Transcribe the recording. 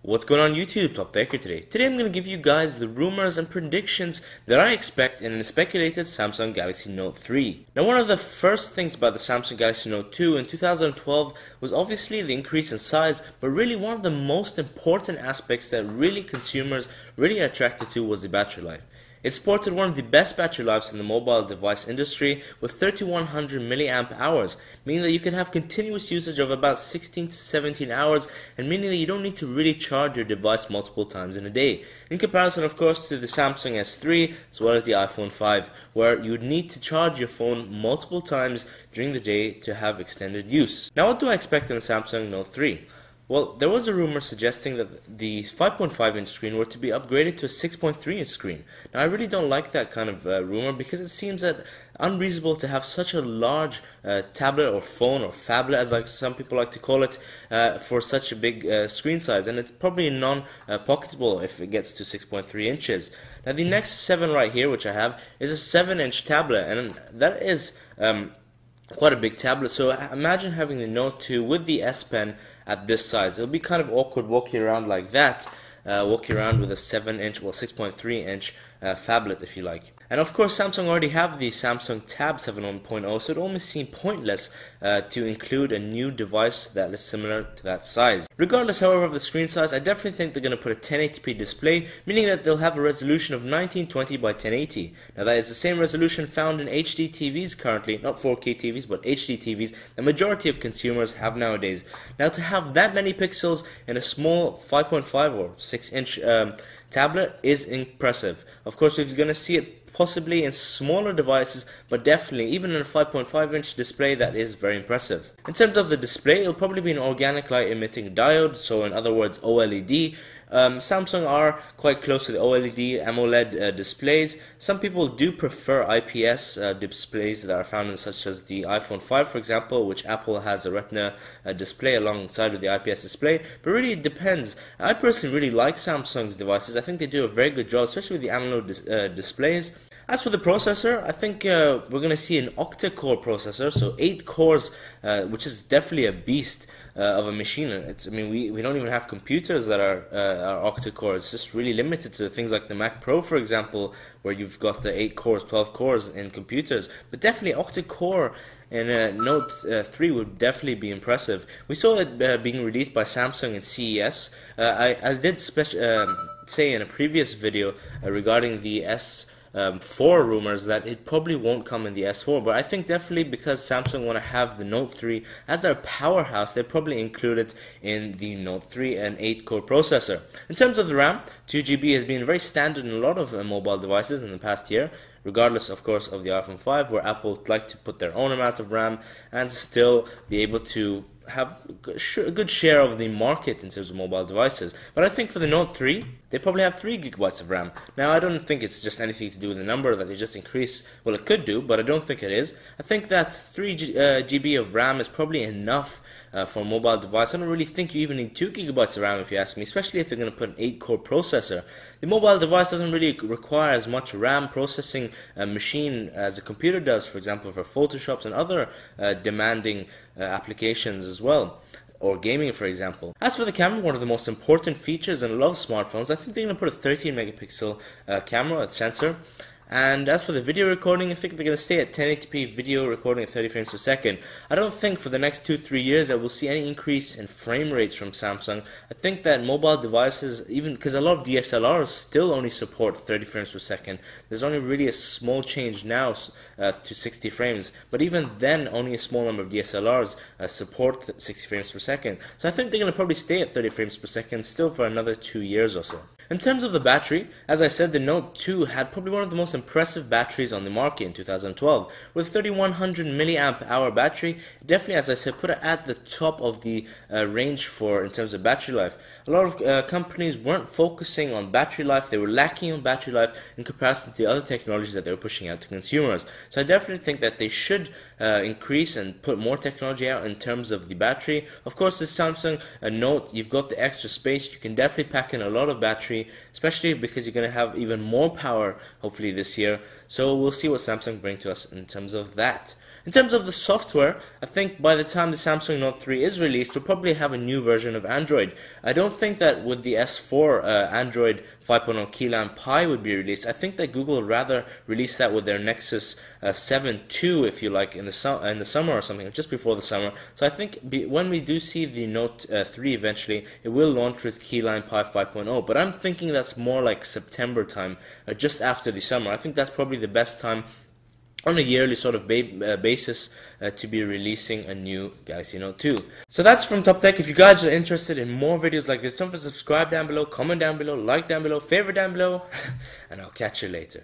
What's going on YouTube? Top-Taker today. Today I'm going to give you guys the rumors and predictions that I expect in a speculated Samsung Galaxy Note 3. Now, one of the first things about the Samsung Galaxy Note 2 in 2012 was obviously the increase in size, but really one of the most important aspects that really consumers really attracted to was the battery life. It sported one of the best battery lives in the mobile device industry with 3100 milliamp hours, meaning that you can have continuous usage of about 16 to 17 hours, and meaning that you don't need to really charge your device multiple times in a day. In comparison, of course, to the Samsung S3 as well as the iPhone 5, where you would need to charge your phone multiple times during the day to have extended use. Now, what do I expect in the Samsung Note 3? Well, there was a rumor suggesting that the 5.5-inch screen were to be upgraded to a 6.3-inch screen. Now, I really don't like that kind of rumor because it seems that unreasonable to have such a large tablet or phone or phablet, as like some people like to call it, for such a big screen size, and it's probably non-pocketable if it gets to 6.3 inches. Now, the Nexus 7 right here, which I have, is a 7-inch tablet, and that is quite a big tablet. So imagine having the Note 2 with the S Pen at this size. It'll be kind of awkward walking around like that, walking around with a 7-inch, well 6.3-inch phablet if you like. And of course Samsung already have the Samsung Tab 7.1.0, so it almost seemed pointless to include a new device that is similar to that size. Regardless, however, of the screen size, I definitely think they're going to put a 1080p display, meaning that they'll have a resolution of 1920 by 1080. Now that is the same resolution found in HD TVs currently, not 4K TVs, but HD TVs, the majority of consumers have nowadays. Now, to have that many pixels in a small 5.5 or 6-inch tablet is impressive. Of course, we're going to see it possibly in smaller devices, but definitely even in a 5.5-inch display, that is very impressive. In terms of the display, it'll probably be an organic light emitting diode, so in other words OLED. Samsung are quite close to the OLED AMOLED displays. Some people do prefer IPS displays that are found in such as the iPhone 5, for example, which Apple has a Retina display alongside with the IPS display, but really it depends. I personally really like Samsung's devices. I think they do a very good job, especially with the AMOLED displays. As for the processor, I think we're going to see an octa-core processor, so 8 cores, which is definitely a beast of a machine. I mean, we don't even have computers that are octa-core. It's just really limited to things like the Mac Pro, for example, where you've got the 8 cores, 12 cores in computers. But definitely octa-core in Note 3 would definitely be impressive. We saw it being released by Samsung in CES. I did say in a previous video regarding the S4 rumors that it probably won't come in the S4, but I think definitely because Samsung want to have the Note 3 as their powerhouse, they probably include it in the Note 3 and 8-core processor. In terms of the RAM, 2GB has been very standard in a lot of mobile devices in the past year, regardless of course of the iPhone 5, where Apple would like to put their own amount of RAM and still be able to have a good share of the market in terms of mobile devices. But I think for the Note 3, they probably have 3 gigabytes of RAM. Now, I don't think it's just anything to do with the number that they just increase. Well, it could do, but I don't think it is. I think that 3 GB of RAM is probably enough for a mobile device. I don't really think you even need 2 gigabytes of RAM if you ask me, especially if they're going to put an 8-core processor. The mobile device doesn't really require as much RAM processing machine as a computer does, for example, for Photoshops and other demanding applications as well, or gaming, for example. As for the camera, one of the most important features in a lot of smartphones, I think they're going to put a 13 megapixel camera, a sensor. And as for the video recording, I think they're going to stay at 1080p video recording at 30 frames per second. I don't think for the next 2-3 years that we'll see any increase in frame rates from Samsung. I think that mobile devices, even because a lot of DSLRs still only support 30 frames per second, there's only really a small change now to 60 frames. But even then, only a small number of DSLRs support 60 frames per second. So I think they're going to probably stay at 30 frames per second still for another 2 years or so. In terms of the battery, as I said, the Note 2 had probably one of the most impressive batteries on the market in 2012. With 3100 milliamp hour battery, definitely, as I said, put it at the top of the range in terms of battery life. A lot of companies weren't focusing on battery life. They were lacking on battery life in comparison to the other technologies that they were pushing out to consumers. So I definitely think that they should increase and put more technology out in terms of the battery. Of course, the Samsung Note, you've got the extra space. You can definitely pack in a lot of battery, especially because you're going to have even more power hopefully this year. So we'll see what Samsung bring to us in terms of that. In terms of the software, I think by the time the Samsung Note 3 is released, we'll probably have a new version of Android. I don't think that with the S4 Android 5.0 Keyline Pi would be released. I think that Google would rather release that with their Nexus 7 II, if you like, in the summer or something, just before the summer. So I think when we do see the Note 3 eventually, it will launch with Keyline Pi 5.0. But I'm thinking that's more like September time, just after the summer. I think that's probably the best time on a yearly sort of basis to be releasing a new Galaxy Note 2. So that's from Top Tech. If you guys are interested in more videos like this, don't forget to subscribe down below, comment down below, like down below, favorite down below, and I'll catch you later.